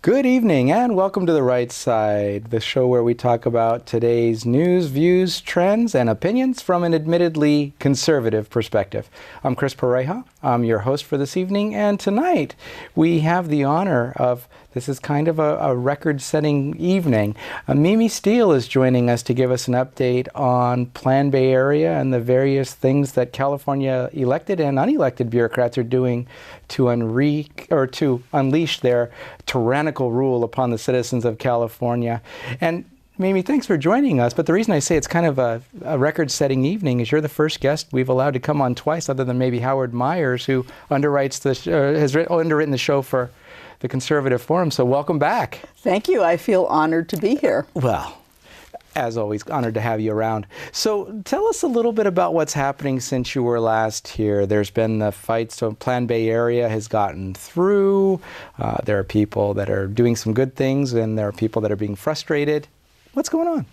Good evening and welcome to The Right Side, the show where we talk about today's news, views, trends, and opinions from an admittedly conservative perspective. I'm Chris Pareja. I'm your host for this evening, and tonight we have the honor of, this is kind of a record-setting evening. Mimi Steele is joining us to give us an update on Plan Bay Area and the various things that California elected and unelected bureaucrats are doing to unleash their tyrannical rule upon the citizens of California. And Mimi, thanks for joining us. But the reason I say it's kind of a record-setting evening is you're the first guest we've allowed to come on twice, other than maybe Howard Myers, who has underwritten the show for the Conservative Forum. So welcome back. Thank you. I feel honored to be here. Well, as always, honored to have you around. So tell us a little bit about what's happening since you were last here. There's been the fight, so Plan Bay Area has gotten through. There are people that are doing some good things, and there are people that are being frustrated. What's going on?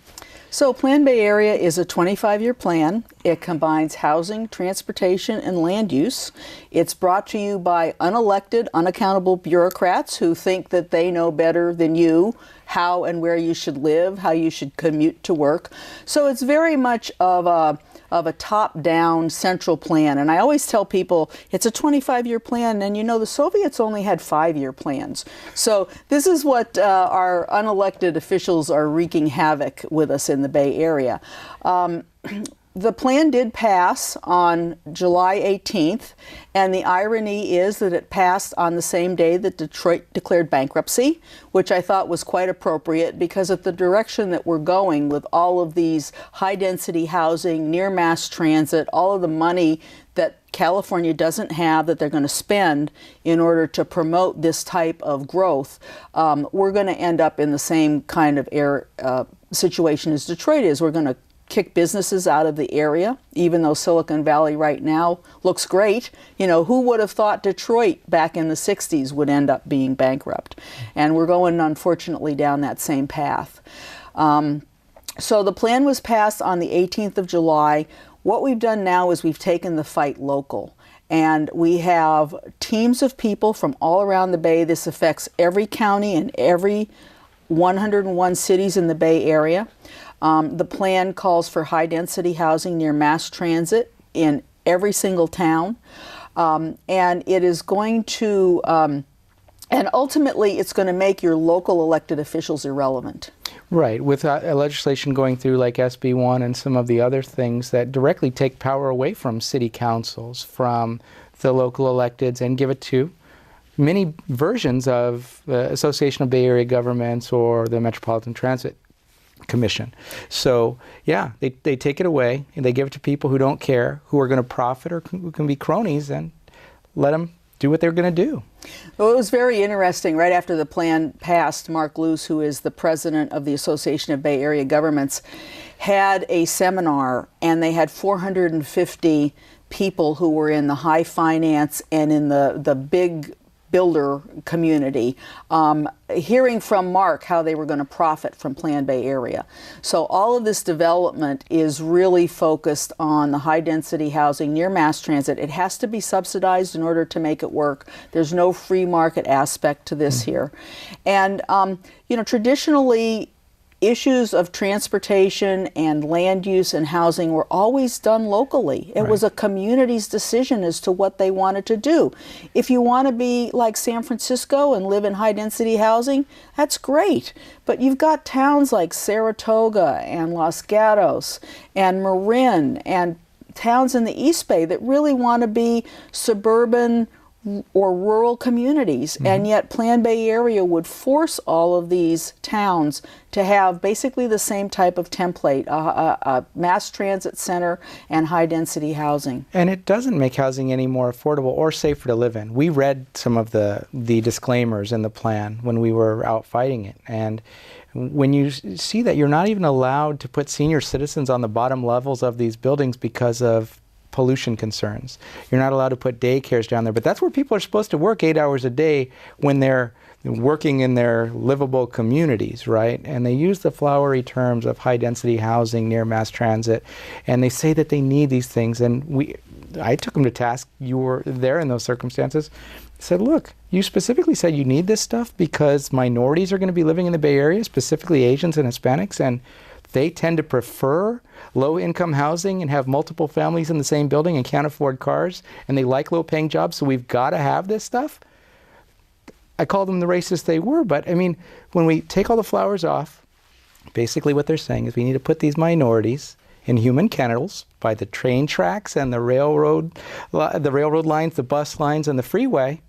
So Plan Bay Area is a 25-year plan. It combines housing, transportation, and land use. It's brought to you by unelected, unaccountable bureaucrats who think that they know better than you how and where you should live, how you should commute to work. So it's very much of a top-down central plan. And I always tell people it's a 25-year plan, and you know the Soviets only had 5-year plans. So this is what our unelected officials are wreaking havoc with us in the Bay Area. The plan did pass on July 18th, and the irony is that it passed on the same day that Detroit declared bankruptcy, which I thought was quite appropriate because of the direction that we're going with all of these high-density housing, near mass transit, all of the money that California doesn't have that they're going to spend in order to promote this type of growth. We're going to end up in the same kind of situation as Detroit is. We're going to kick businesses out of the area, even though Silicon Valley right now looks great. You know, who would have thought Detroit back in the 60s would end up being bankrupt? And we're going, unfortunately, down that same path. So the plan was passed on the 18th of July. What we've done now is we've taken the fight local. And we have teams of people from all around the Bay. This affects every county and every 101 cities in the Bay Area. The plan calls for high-density housing near mass transit in every single town, and it is going to, and ultimately it's going to make your local elected officials irrelevant. Right, with legislation going through like SB 1 and some of the other things that directly take power away from city councils, from the local electeds, and give it to many versions of the Association of Bay Area Governments or the Metropolitan Transit Commission. So yeah, they take it away and they give it to people who don't care, who are going to profit or who can be cronies, and let them do what they're going to do. Well, it was very interesting. Right after the plan passed, Mark Luce, who is the president of the Association of Bay Area Governments, had a seminar, and they had 450 people who were in the high finance and in the big builder community, hearing from Mark how they were going to profit from Plan Bay Area. So all of this development is really focused on the high-density housing near mass transit. It has to be subsidized in order to make it work. There's no free market aspect to this here. And, you know, traditionally, issues of transportation and land use and housing were always done locally. It was a community's decision as to what they wanted to do. If you want to be like San Francisco and live in high-density housing, that's great. But you've got towns like Saratoga and Los Gatos and Marin and towns in the East Bay that really want to be suburban or rural communities, and yet Plan Bay Area would force all of these towns to have basically the same type of template, a mass transit center and high-density housing. And it doesn't make housing any more affordable or safer to live in. We read some of the disclaimers in the plan when we were out fighting it, and when you see that you're not even allowed to put senior citizens on the bottom levels of these buildings because of pollution concerns. You're not allowed to put daycares down there, but that's where people are supposed to work 8 hours a day when they're working in their livable communities, right? And they use the flowery terms of high-density housing near mass transit, and they say that they need these things. And I took them to task. You were there in those circumstances. said, look, you specifically said you need this stuff because minorities are going to be living in the Bay Area, specifically Asians and Hispanics, and they tend to prefer low-income housing and have multiple families in the same building and can't afford cars, and they like low-paying jobs, so we've got to have this stuff. I called them the racists they were, but I mean, when we take all the flowers off, basically what they're saying is we need to put these minorities in human kennels by the train tracks and the railroad lines, the bus lines, and the freeway,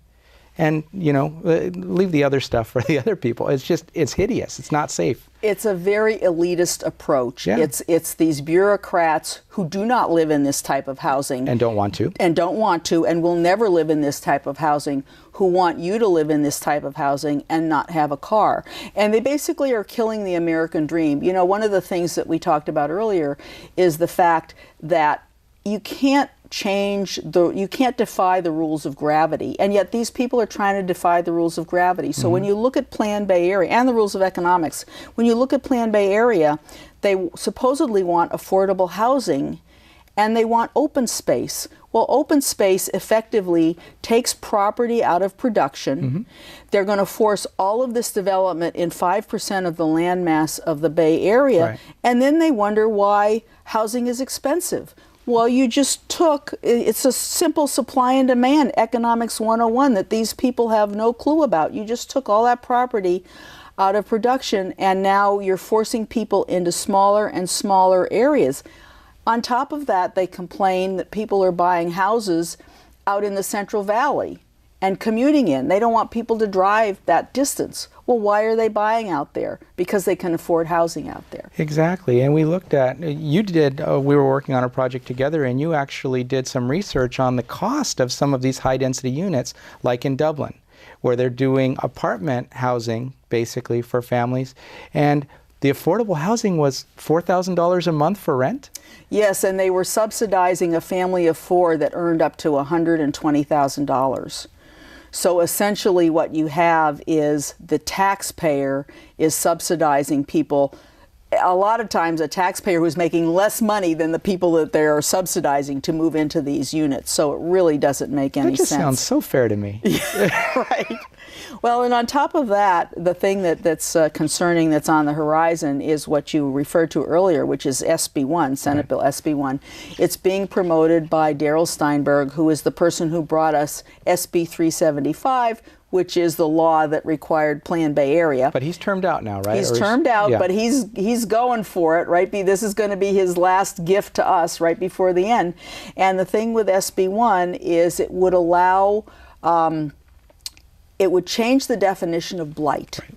and, you know, leave the other stuff for the other people. It's just, it's hideous. It's not safe. It's a very elitist approach. Yeah. It's these bureaucrats who do not live in this type of housing. And don't want to. And don't want to, and will never live in this type of housing, who want you to live in this type of housing and not have a car. And they basically are killing the American dream. You know, one of the things that we talked about earlier is the fact that you can't you can't defy the rules of gravity, and yet these people are trying to defy the rules of gravity. So when you look at Plan Bay Area and the rules of economics, when you look at Plan Bay Area, they supposedly want affordable housing and they want open space. Well, open space effectively takes property out of production. They're going to force all of this development in 5% of the landmass of the Bay Area, right. And then they wonder why housing is expensive. Well, you just took, it's a simple supply and demand, economics 101, that these people have no clue about. You just took all that property out of production, and now you're forcing people into smaller and smaller areas. On top of that, they complain that people are buying houses out in the Central Valley and commuting in. They don't want people to drive that distance. Well, why are they buying out there? Because they can afford housing out there. Exactly. And we looked at, we were working on a project together, and you actually did some research on the cost of some of these high-density units, like in Dublin, where they're doing apartment housing, basically, for families. And the affordable housing was $4,000 a month for rent? Yes, and they were subsidizing a family of four that earned up to $120,000. So essentially what you have is the taxpayer is subsidizing people. A lot of times a taxpayer who's making less money than the people that they're subsidizing to move into these units. So it really doesn't make any sense. That just sounds so fair to me. Right. Well, and on top of that, the thing that's concerning that's on the horizon is what you referred to earlier, which is SB1, Senate Bill SB1. It's being promoted by Darrell Steinberg, who is the person who brought us SB 375, which is the law that required Plan Bay Area. But he's termed out now, right? He's termed out, yeah. But he's going for it, right? This is going to be his last gift to us right before the end. And the thing with SB1 is it would allow, it would change the definition of blight. Right.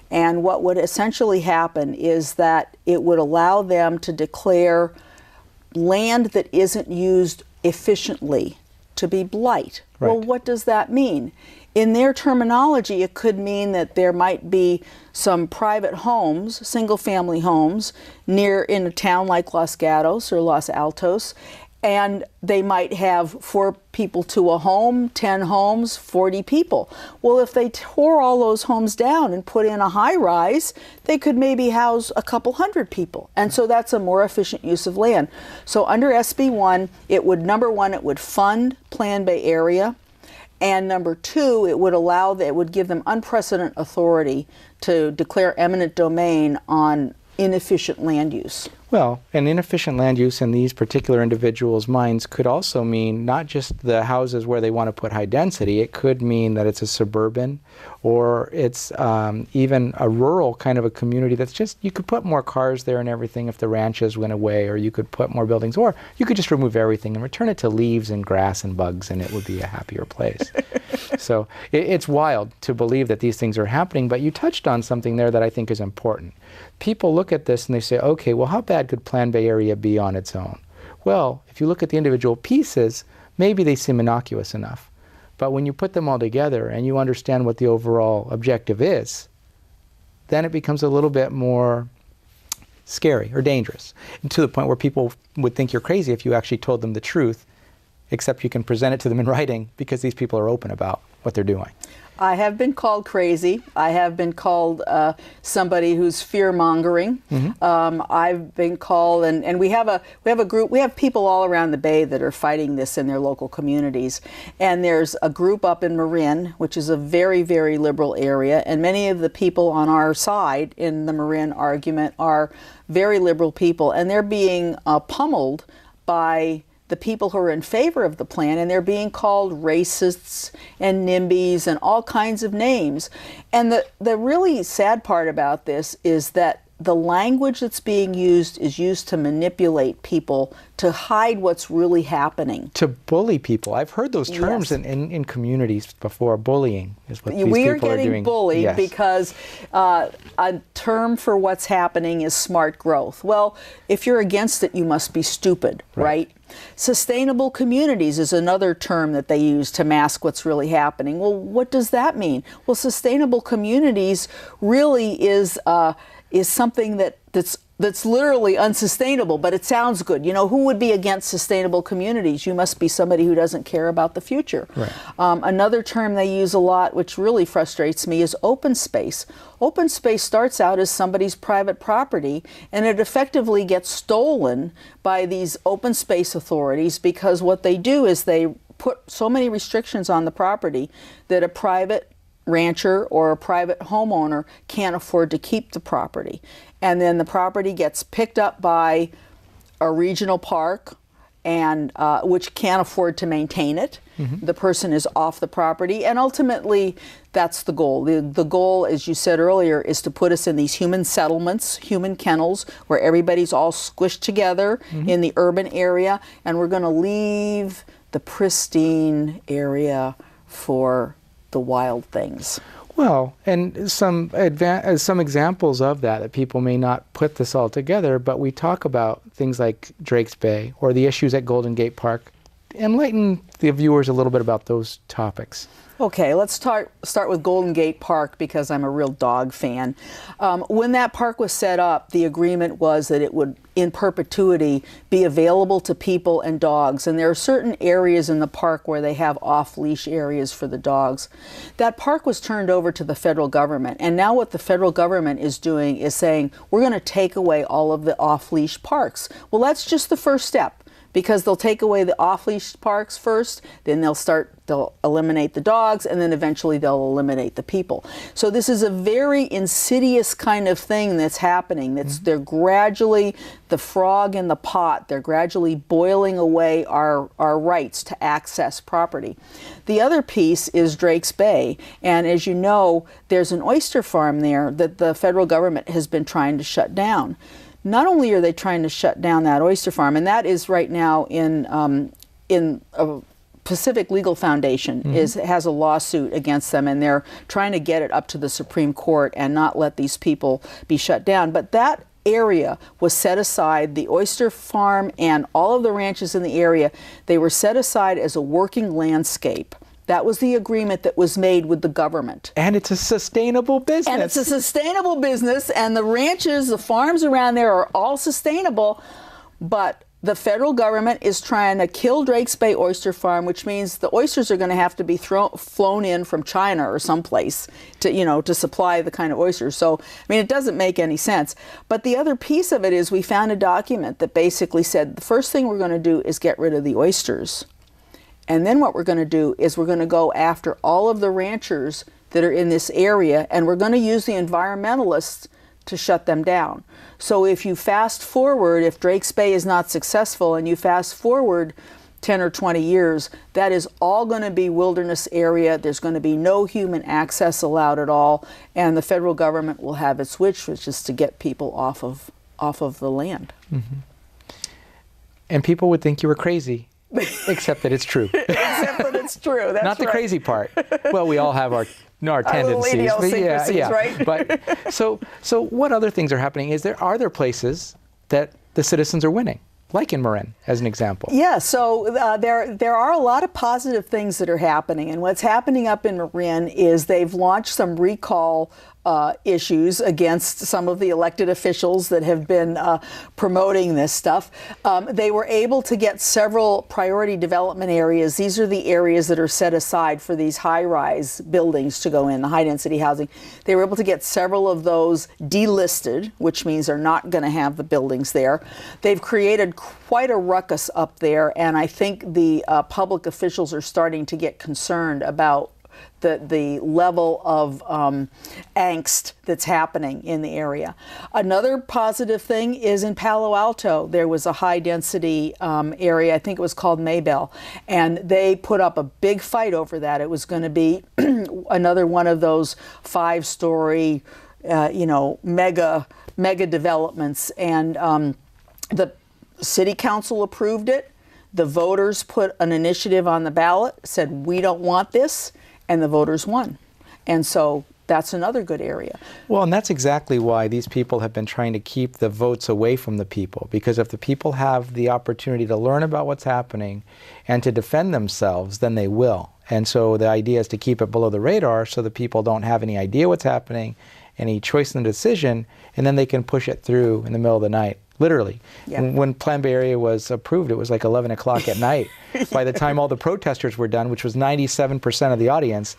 And what would essentially happen is that it would allow them to declare land that isn't used efficiently to be blight. Right. Well, what does that mean? In their terminology, it could mean that there might be some private homes, single-family homes, in a town like Los Gatos or Los Altos, and they might have 4 people to a home, 10 homes, 40 people. Well, if they tore all those homes down and put in a high-rise, they could maybe house a couple hundred people. And so that's a more efficient use of land. So under SB1, number one, it would fund Plan Bay Area. And number two, it would give them unprecedented authority to declare eminent domain on inefficient land use. Well, an inefficient land use in these particular individuals' minds could also mean not just the houses where they want to put high density, it could mean that it's a suburban or it's even a rural kind of a community that's just, you could put more cars there and everything if the ranches went away, or you could put more buildings, or you could just remove everything and return it to leaves and grass and bugs, and it would be a happier place. So it's wild to believe that these things are happening, but you touched on something there that I think is important. People look at this and they say, okay, well, how bad could Plan Bay Area be on its own? Well, if you look at the individual pieces, maybe they seem innocuous enough. But when you put them all together and you understand what the overall objective is, then it becomes a little bit more scary or dangerous, and to the point where people would think you're crazy if you actually told them the truth, except you can present it to them in writing because these people are open about what they're doing. I have been called crazy. I have been called somebody who's fear-mongering. I've been called, and we have a group. We have people all around the Bay that are fighting this in their local communities. And there's a group up in Marin, which is a very, very liberal area. And many of the people on our side in the Marin argument are very liberal people, and they're being pummeled by the people who are in favor of the plan, and they're being called racists and NIMBYs and all kinds of names. And the really sad part about this is that the language that's being used is used to manipulate people, to hide what's really happening. To bully people. I've heard those terms in communities before. Bullying is what these people are doing. We are getting bullied because a term for what's happening is smart growth. Well, if you're against it, you must be stupid, right? Sustainable communities is another term that they use to mask what's really happening. Well, what does that mean? Well, sustainable communities really is something that's literally unsustainable, but it sounds good. You know, who would be against sustainable communities? You must be somebody who doesn't care about the future. Right. Another term they use a lot, which really frustrates me, is open space. Open space starts out as somebody's private property, and it effectively gets stolen by these open space authorities, because what they do is they put so many restrictions on the property that a private rancher or a private homeowner can't afford to keep the property. And then the property gets picked up by a regional park, and which can't afford to maintain it. The person is off the property, and ultimately that's the goal. The goal, as you said earlier, is to put us in these human settlements, human kennels, where everybody's all squished together in the urban area, and we're going to leave the pristine area for the wild things. Well, and some examples of that people may not put this all together, but we talk about things like Drake's Bay or the issues at Golden Gate Park. Enlighten the viewers a little bit about those topics. Okay, let's start with Golden Gate Park, because I'm a real dog fan. When that park was set up, the agreement was that it would, in perpetuity, be available to people and dogs. And there are certain areas in the park where they have off-leash areas for the dogs. That park was turned over to the federal government. And now what the federal government is doing is saying, we're going to take away all of the off-leash parks. Well, that's just the first step, because they'll take away the off-leash parks first, then they'll eliminate the dogs, and then eventually they'll eliminate the people. So this is a very insidious kind of thing that's happening. They're gradually, the frog in the pot, they're gradually boiling away our rights to access property. The other piece is Drake's Bay, and as you know, there's an oyster farm there that the federal government has been trying to shut down. Not only are they trying to shut down that oyster farm, and that is right now in a Pacific Legal Foundation has a lawsuit against them, and they're trying to get it up to the Supreme Court and not let these people be shut down. But that area was set aside, the oyster farm and all of the ranches in the area, they were set aside as a working landscape. That was the agreement that was made with the government. And it's a sustainable business. And it's a sustainable business, and the ranches, the farms around there are all sustainable, but the federal government is trying to kill Drake's Bay Oyster Farm, which means the oysters are going to have to be flown in from China or someplace to supply the kind of oysters. So, I mean, it doesn't make any sense. But the other piece of it is we found a document that basically said the first thing we're going to do is get rid of the oysters. And then what we're going to do is we're going to go after all of the ranchers that are in this area, and we're going to use the environmentalists to shut them down. So if you fast forward, if Drake's Bay is not successful, and you fast forward 10 or 20 years, that is all going to be wilderness area. There's going to be no human access allowed at all, and the federal government will have its wish, which is to get people off of the land. And people would think you were crazy. Except that it's true. Except that it's true. That's not the crazy part. Well, we all have our tendencies. Right? But so what other things are happening? Are there places that the citizens are winning, like in Marin, as an example? Yeah. So there are a lot of positive things that are happening, and what's happening up in Marin is they've launched some recall issues against some of the elected officials that have been promoting this stuff. They were able to get several priority development areas. These are the areas that are set aside for these high-rise buildings to go in, the high-density housing. They were able to get several of those delisted, which means they're not going to have the buildings there. They've created quite a ruckus up there, and I think the public officials are starting to get concerned about the level of angst that's happening in the area. Another positive thing is in Palo Alto, there was a high-density area, I think it was called Maybell, and they put up a big fight over that. It was going to be another one of those 5-story, mega developments, and the city council approved it. The voters put an initiative on the ballot, said we don't want this, and the voters won. And so that's another good area. Well, and that's exactly why these people have been trying to keep the votes away from the people, because if the people have the opportunity to learn about what's happening and to defend themselves, then they will. And so the idea is to keep it below the radar so the people don't have any idea what's happening, any choice in the decision, and then they can push it through in the middle of the night. Literally. Yeah. When Plan Bay Area was approved, it was like 11 o'clock at night. By the time all the protesters were done, which was 97% of the audience,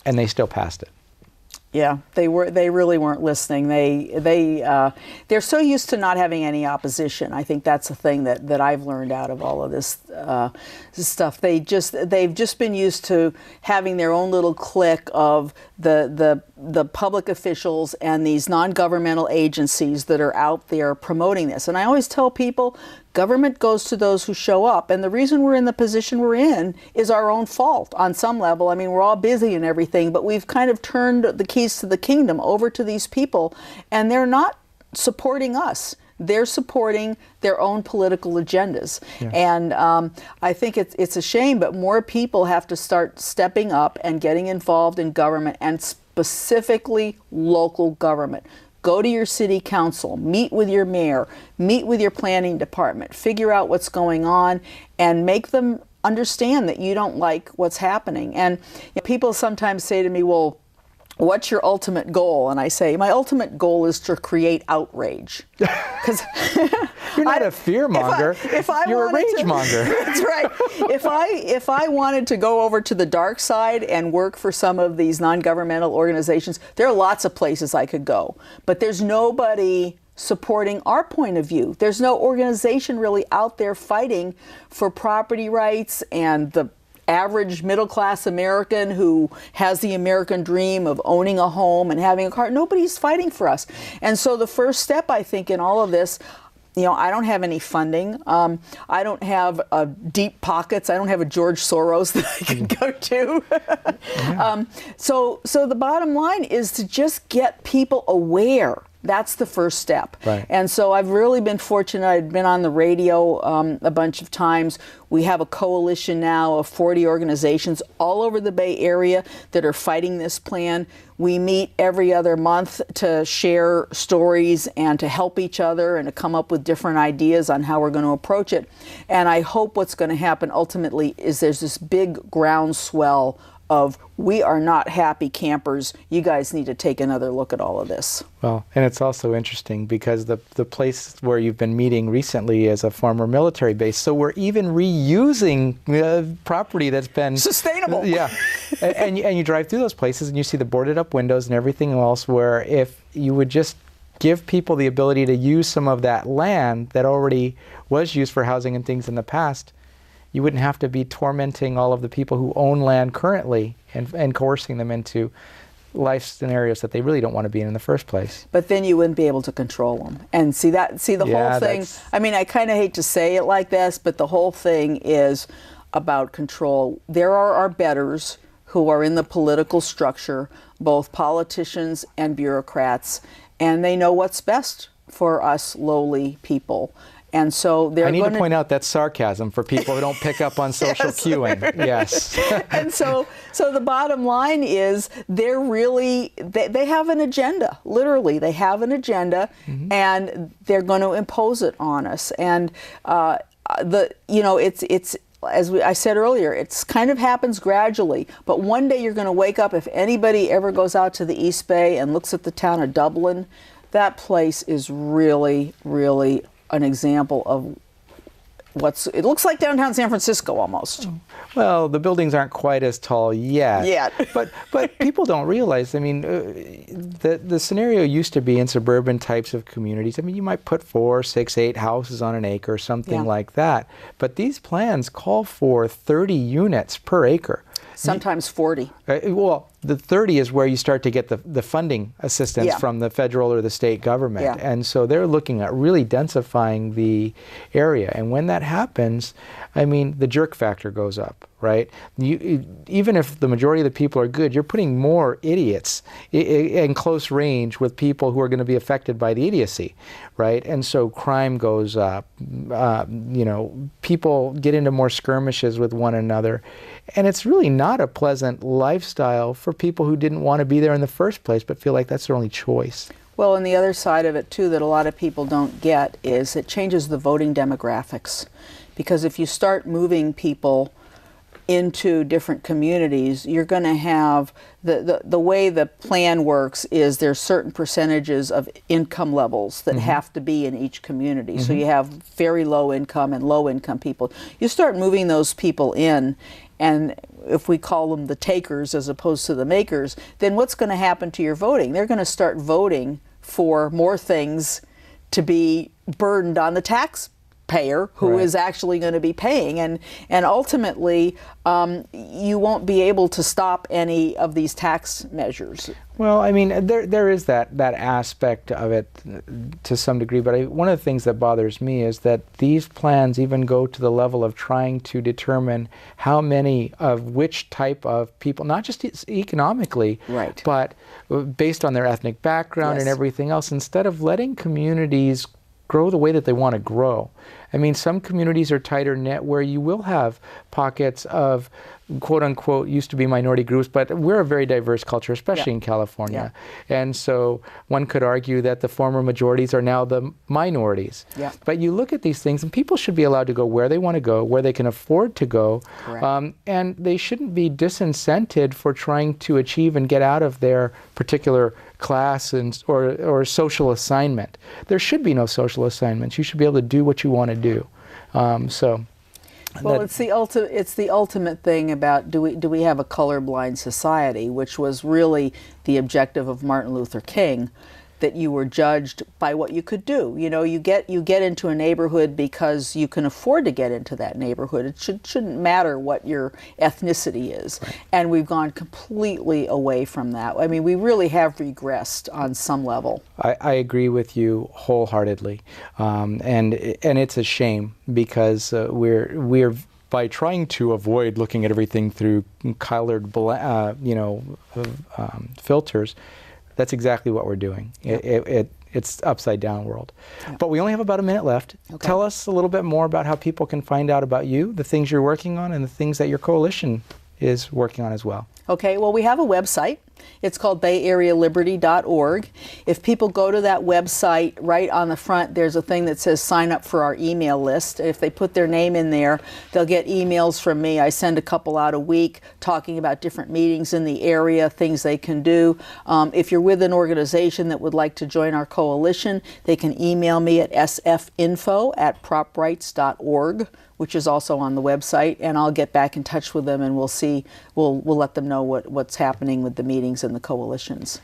and they still passed it. Yeah, they really weren't listening. They're so used to not having any opposition. I think that's the thing that I've learned out of all of this stuff. They've just been used to having their own little clique of the public officials and these non-governmental agencies that are out there promoting this. And I always tell people, government goes to those who show up, and the reason we're in the position we're in is our own fault on some level. I mean, we're all busy and everything, but we've kind of turned the keys to the kingdom over to these people, and they're not supporting us. They're supporting their own political agendas. Yeah. And I think it's a shame, but more people have to start stepping up and getting involved in government, and specifically local government. Go to your city council, meet with your mayor, meet with your planning department, figure out what's going on, and make them understand that you don't like what's happening. And people sometimes say to me, well, what's your ultimate goal? And I say, my ultimate goal is to create outrage. Because you're not a fear monger. You're a rage monger. That's right. If I wanted to go over to the dark side and work for some of these non-governmental organizations, there are lots of places I could go. But there's nobody supporting our point of view. There's no organization really out there fighting for property rights and the average middle-class American who has the American dream of owning a home and having a car. Nobody's fighting for us. And so the first step, I think, in all of this, I don't have any funding. I don't have deep pockets. I don't have a George Soros that I can go to. Yeah. So the bottom line is to just get people aware. That's the first step. Right. And so I've really been fortunate. I've been on the radio a bunch of times. We have a coalition now of 40 organizations all over the Bay Area that are fighting this plan. We meet every other month to share stories and to help each other and to come up with different ideas on how we're going to approach it. And I hope what's going to happen ultimately is there's this big groundswell of, we are not happy campers. You guys need to take another look at all of this. Well, and it's also interesting because the place where you've been meeting recently is a former military base. So we're even reusing property that's been sustainable. Yeah. and you drive through those places and you see the boarded up windows and everything else, where if you would just give people the ability to use some of that land that already was used for housing and things in the past, you wouldn't have to be tormenting all of the people who own land currently and coercing them into life scenarios that they really don't want to be in the first place. But then you wouldn't be able to control them. And see the whole thing, I mean, I kind of hate to say it like this, but the whole thing is about control. There are our betters who are in the political structure, both politicians and bureaucrats, and they know what's best for us lowly people. And so they're I need to point out that's sarcasm for people who don't pick up on social cueing. Yes. And so the bottom line is they have an agenda. Literally, they have an agenda, and they're going to impose it on us. And it's as I said earlier, it's kind of happens gradually, but one day you're going to wake up. If anybody ever goes out to the East Bay and looks at the town of Dublin, that place is really, really an example of it looks like downtown San Francisco almost. Well, the buildings aren't quite as tall yet. But people don't realize, I mean, the scenario used to be in suburban types of communities. I mean, you might put 4, 6, 8 houses on an acre, something like that. But these plans call for 30 units per acre. Sometimes 40. Well, the 30 is where you start to get the funding assistance from the federal or the state government. And so they're looking at really densifying the area. And when that happens, I mean, the jerk factor goes up, right? Even if the majority of the people are good, you're putting more idiots in close range with people who are going to be affected by the idiocy, right? And so crime goes up. You know, people get into more skirmishes with one another. And it's really not a pleasant lifestyle for people who didn't want to be there in the first place, but feel like that's their only choice. Well, and the other side of it, too, that a lot of people don't get is it changes the voting demographics. Because if you start moving people into different communities, you're going to have, the way the plan works is there's certain percentages of income levels that have to be in each community. So you have very low income and low income people. You start moving those people in, and if we call them the takers as opposed to the makers, then what's going to happen to your voting? They're going to start voting for more things to be burdened on the taxpayer who is actually going to be paying, and ultimately you won't be able to stop any of these tax measures. Well, I mean, there is that aspect of it to some degree, but one of the things that bothers me is that these plans even go to the level of trying to determine how many of which type of people, not just economically, but based on their ethnic background and everything else, instead of letting communities grow the way that they want to grow. I mean, some communities are tighter knit where you will have pockets of quote unquote used to be minority groups, but we're a very diverse culture, especially in California. And so one could argue that the former majorities are now the minorities. But you look at these things and people should be allowed to go where they want to go, where they can afford to go, and they shouldn't be disincented for trying to achieve and get out of their particular class or social assignment. There should be no social assignments. You should be able to do what you want to do. Well, it's the ultimate thing about do we have a colorblind society, which was really the objective of Martin Luther King, that you were judged by what you could do. You know, you get into a neighborhood because you can afford to get into that neighborhood. It shouldn't matter what your ethnicity is. And we've gone completely away from that. I mean, we really have regressed on some level. I agree with you wholeheartedly, and it's a shame because we're by trying to avoid looking at everything through colored filters. That's exactly what we're doing. It's upside down world. But we only have about a minute left. Tell us a little bit more about how people can find out about you, the things you're working on, and the things that your coalition is working on as well. Okay, well, we have a website. It's called bayarealiberty.org. If people go to that website, right on the front, there's a thing that says sign up for our email list. If they put their name in there, they'll get emails from me. I send a couple out a week talking about different meetings in the area, things they can do. If you're with an organization that would like to join our coalition, they can email me at sfinfo@proprights.org, which is also on the website, and I'll get back in touch with them and we'll let them know what's happening with the meetings and the coalitions.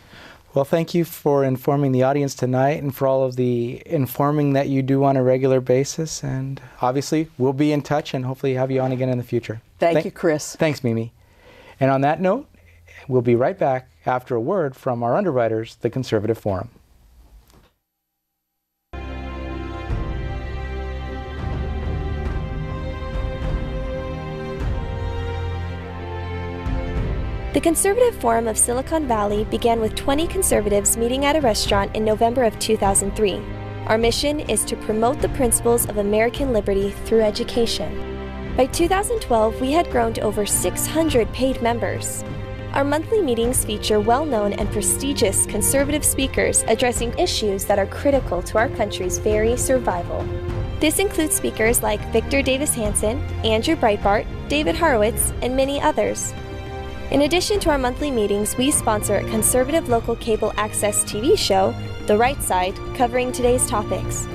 Well, thank you for informing the audience tonight and for all of the informing that you do on a regular basis. And obviously, we'll be in touch and hopefully have you on again in the future. Thank you, Chris. Thanks, Mimi. And on that note, we'll be right back after a word from our underwriters, the Conservative Forum. The Conservative Forum of Silicon Valley began with 20 conservatives meeting at a restaurant in November of 2003. Our mission is to promote the principles of American liberty through education. By 2012, we had grown to over 600 paid members. Our monthly meetings feature well-known and prestigious conservative speakers addressing issues that are critical to our country's very survival. This includes speakers like Victor Davis Hanson, Andrew Breitbart, David Horowitz, and many others. In addition to our monthly meetings, we sponsor a conservative local cable access TV show, The Right Side, covering today's topics.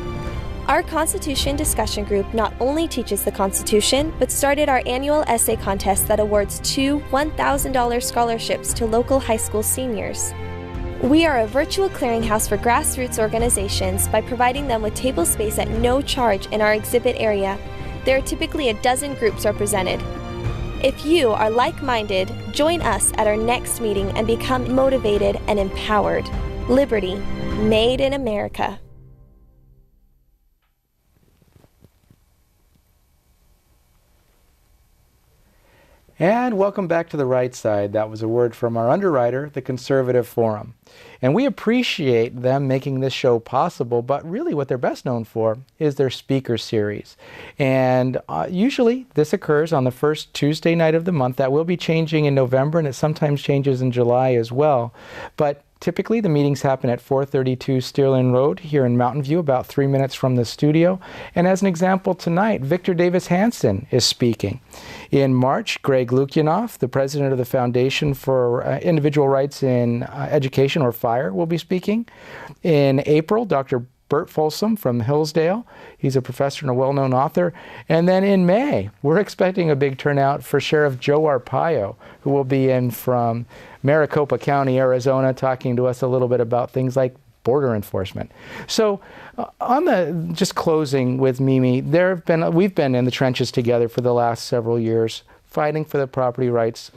Our Constitution discussion group not only teaches the Constitution, but started our annual essay contest that awards 2 $1,000 scholarships to local high school seniors. We are a virtual clearinghouse for grassroots organizations by providing them with table space at no charge in our exhibit area. There are typically a dozen groups represented. If you are like-minded, join us at our next meeting and become motivated and empowered. Liberty, made in America. And welcome back to The Right Side. That was a word from our underwriter, the Conservative Forum. And we appreciate them making this show possible, but really what they're best known for is their speaker series. And usually this occurs on the first Tuesday night of the month. That will be changing in November, and it sometimes changes in July as well. But typically the meetings happen at 432 Sterling Road here in Mountain View, about 3 minutes from the studio. And as an example tonight, Victor Davis Hanson is speaking. In March, Greg Lukianoff, the president of the Foundation for Individual Rights in Education, or FIRE, will be speaking. In April, Dr. Bert Folsom from Hillsdale. He's a professor and a well-known author. And then in May, we're expecting a big turnout for Sheriff Joe Arpaio, who will be in from Maricopa County, Arizona, talking to us a little bit about things like border enforcement. So just closing with Mimi, we've been in the trenches together for the last several years, fighting for the property rights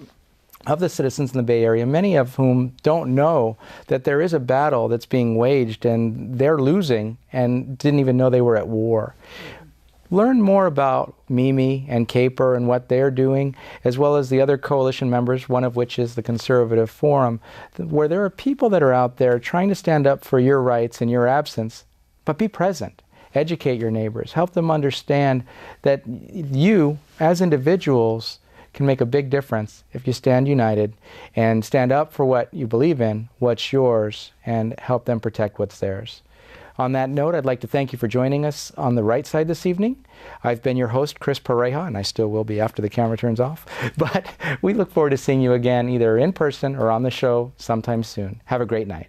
of the citizens in the Bay Area, many of whom don't know that there is a battle that's being waged and they're losing and didn't even know they were at war. Learn more about Mimi and CAPR and what they're doing, as well as the other coalition members, one of which is the Conservative Forum, where there are people that are out there trying to stand up for your rights in your absence, but be present. Educate your neighbors. Help them understand that you, as individuals, can make a big difference if you stand united and stand up for what you believe in, what's yours, and help them protect what's theirs. On that note, I'd like to thank you for joining us on The Right Side this evening. I've been your host, Chris Pareja, and I still will be after the camera turns off. But we look forward to seeing you again, either in person or on the show sometime soon. Have a great night.